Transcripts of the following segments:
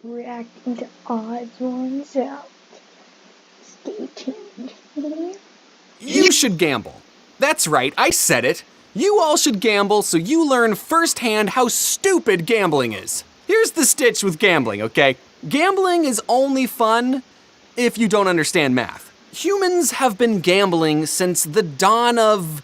reacting to odd ones out. Stay tuned. You should gamble. That's right, I said it. You all should gamble so you learn firsthand how stupid gambling is. Here's the stitch with gambling, okay? Gambling is only fun if you don't understand math. Humans have been gambling since the dawn of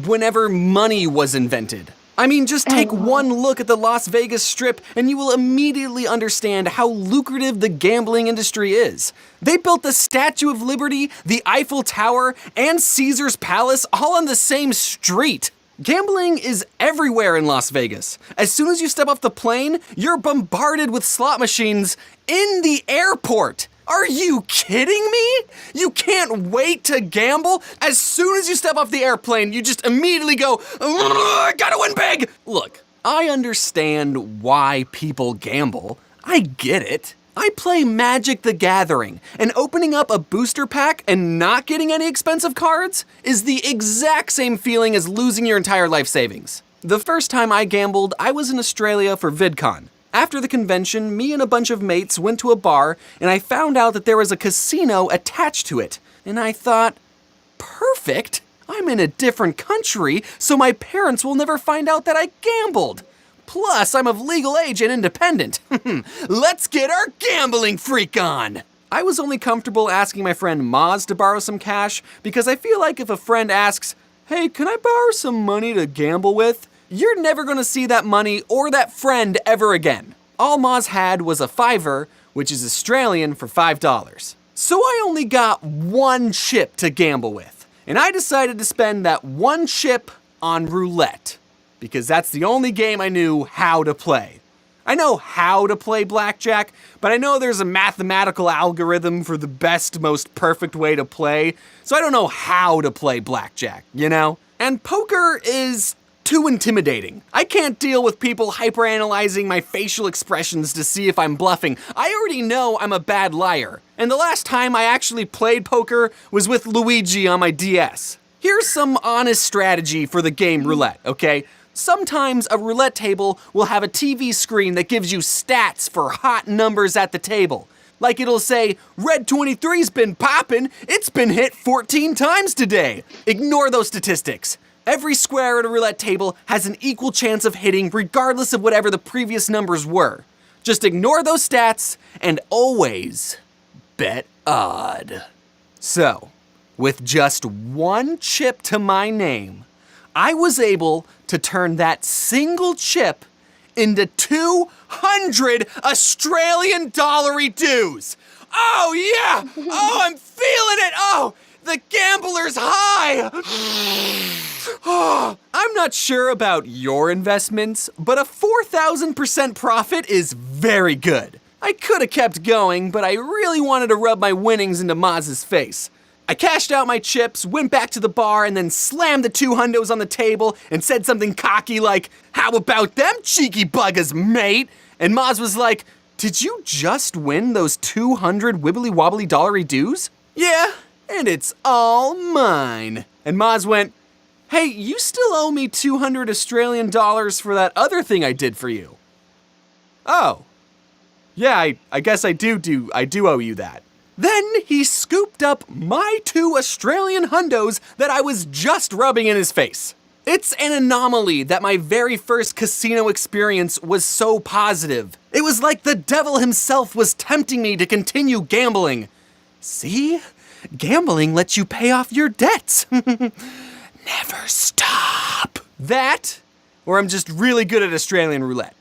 whenever money was invented. I mean, just take one look at the Las Vegas Strip and you will immediately understand how lucrative the gambling industry is. They built the Statue of Liberty, the Eiffel Tower, and Caesar's Palace all on the same street. Gambling is everywhere in Las Vegas. As soon as you step off the plane, you're bombarded with slot machines in the airport. Are you kidding me? You can't wait to gamble? As soon as you step off the airplane, you just immediately go, I gotta win big! Look, I understand why people gamble. I get it. I play Magic the Gathering, and opening up a booster pack and not getting any expensive cards is the exact same feeling as losing your entire life savings. The first time I gambled, I was in Australia for VidCon. After the convention, me and a bunch of mates went to a bar, and I found out that there was a casino attached to it. And I thought, perfect! I'm in a different country, so my parents will never find out that I gambled. Plus, I'm of legal age and independent. Let's get our gambling freak on! I was only comfortable asking my friend Moz to borrow some cash because I feel like if a friend asks, hey, can I borrow some money to gamble with? You're never gonna see that money or that friend ever again. All Moz had was a $5, which is Australian for $5. So I only got one chip to gamble with, and I decided to spend that one chip on roulette, because that's the only game I knew how to play. I know how to play blackjack, but I know there's a mathematical algorithm for the best, most perfect way to play, so I don't know how to play blackjack, you know? And poker is too intimidating. I can't deal with people hyperanalyzing my facial expressions to see if I'm bluffing. I already know I'm a bad liar. And the last time I actually played poker was with Luigi on my DS. Here's some honest strategy for the game roulette, okay? Sometimes a roulette table will have a TV screen that gives you stats for hot numbers at the table. Like it'll say, Red 23's been poppin', it's been hit 14 times today. Ignore those statistics. Every square at a roulette table has an equal chance of hitting regardless of whatever the previous numbers were. Just ignore those stats and always bet odd. So, with just one chip to my name, I was able to turn that single chip into 200 Australian dollary dues. Oh yeah! Oh, I'm feeling it! Oh, the gambler's high! I'm not sure about your investments, but a 4,000% profit is very good. I could have kept going, but I really wanted to rub my winnings into Maz's face. I cashed out my chips, went back to the bar, and then slammed the 2 hundos on the table and said something cocky like, how about them cheeky buggers, mate? And Maz was like, did you just win those 200 wibbly wobbly dollary dues? Yeah, and it's all mine. And Maz went, hey, you still owe me 200 Australian dollars for that other thing I did for you. Oh. Yeah, I guess I do owe you that. Then he scooped up my 2 Australian hundos that I was just rubbing in his face. It's an anomaly that my very first casino experience was so positive. It was like the devil himself was tempting me to continue gambling. See? Gambling lets you pay off your debts. Never stop. That, or I'm just really good at Australian roulette.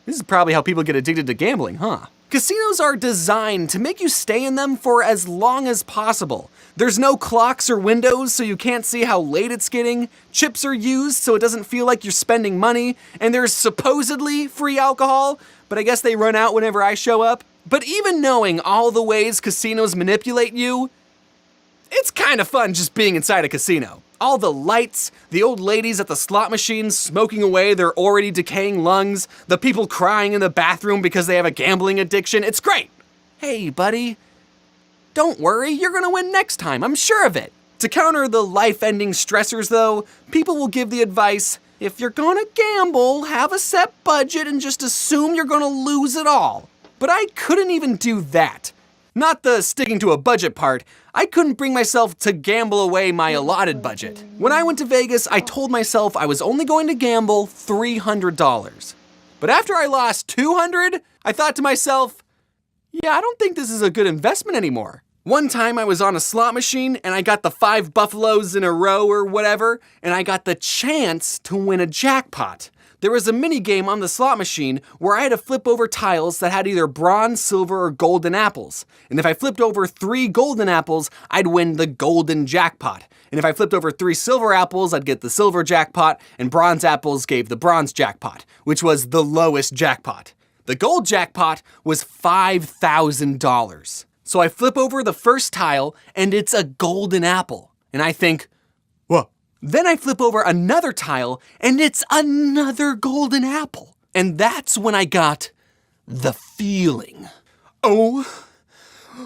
This is probably how people get addicted to gambling, huh? Casinos are designed to make you stay in them for as long as possible. There's no clocks or windows, so you can't see how late it's getting. Chips are used so it doesn't feel like you're spending money. And there's supposedly free alcohol, but I guess they run out whenever I show up. But even knowing all the ways casinos manipulate you, it's kind of fun just being inside a casino. All the lights, the old ladies at the slot machines smoking away their already decaying lungs, the people crying in the bathroom because they have a gambling addiction. It's great. Hey, buddy, don't worry, you're gonna win next time, I'm sure of it. To counter the life-ending stressors though, people will give the advice, if you're gonna gamble, have a set budget and just assume you're gonna lose it all. But I couldn't even do that. Not the sticking to a budget part. I couldn't bring myself to gamble away my allotted budget. When I went to Vegas, I told myself I was only going to gamble $300. But after I lost $200, I thought to myself, yeah, I don't think this is a good investment anymore. One time I was on a slot machine and I got the 5 buffaloes in a row or whatever, and I got the chance to win a jackpot. There was a mini game on the slot machine where I had to flip over tiles that had either bronze, silver, or golden apples. And if I flipped over 3 golden apples, I'd win the golden jackpot. And if I flipped over 3 silver apples, I'd get the silver jackpot, and bronze apples gave the bronze jackpot, which was the lowest jackpot. The gold jackpot was $5,000. So I flip over the first tile, and it's a golden apple. And I think, whoa. Then I flip over another tile, and it's another golden apple. And that's when I got the feeling. Oh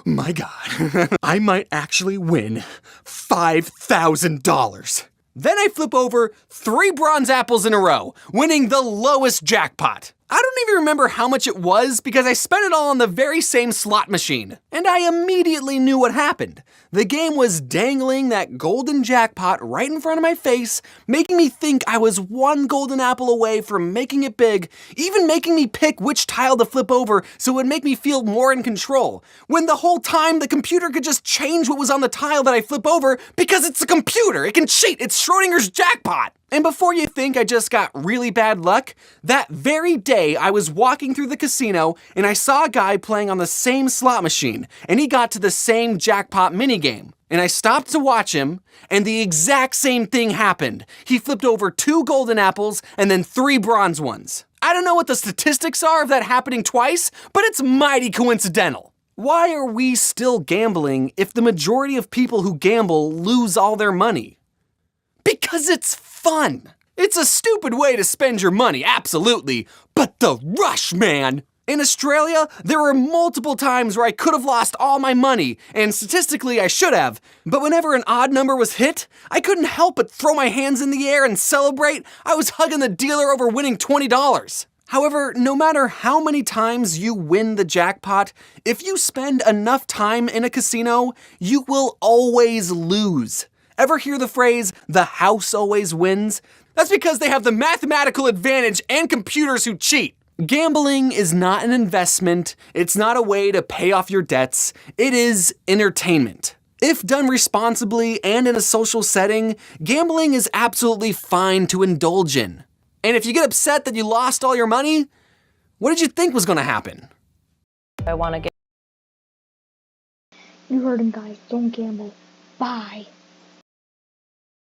my God, I might actually win $5,000. Then I flip over 3 bronze apples in a row, winning the lowest jackpot. I don't even remember how much it was because I spent it all on the very same slot machine. And I immediately knew what happened. The game was dangling that golden jackpot right in front of my face, making me think I was 1 golden apple away from making it big, even making me pick which tile to flip over so it would make me feel more in control. When the whole time the computer could just change what was on the tile that I flip over because it's a computer. It can cheat. It's Schrodinger's jackpot. And before you think I just got really bad luck, that very day I was walking through the casino and I saw a guy playing on the same slot machine and he got to the same jackpot minigame. And I stopped to watch him and the exact same thing happened. He flipped over 2 golden apples and then 3 bronze ones. I don't know what the statistics are of that happening twice, but it's mighty coincidental. Why are we still gambling if the majority of people who gamble lose all their money? Because it's fun. It's a stupid way to spend your money, absolutely, but the rush, man! In Australia, there were multiple times where I could have lost all my money, and statistically I should have, but whenever an odd number was hit, I couldn't help but throw my hands in the air and celebrate. I was hugging the dealer over winning $20. However, no matter how many times you win the jackpot, if you spend enough time in a casino, you will always lose. Ever hear the phrase, the house always wins? That's because they have the mathematical advantage and computers who cheat. Gambling is not an investment. It's not a way to pay off your debts. It is entertainment. If done responsibly and in a social setting, gambling is absolutely fine to indulge in. And if you get upset that you lost all your money, what did you think was going to happen? You heard him, guys. Don't gamble. Bye.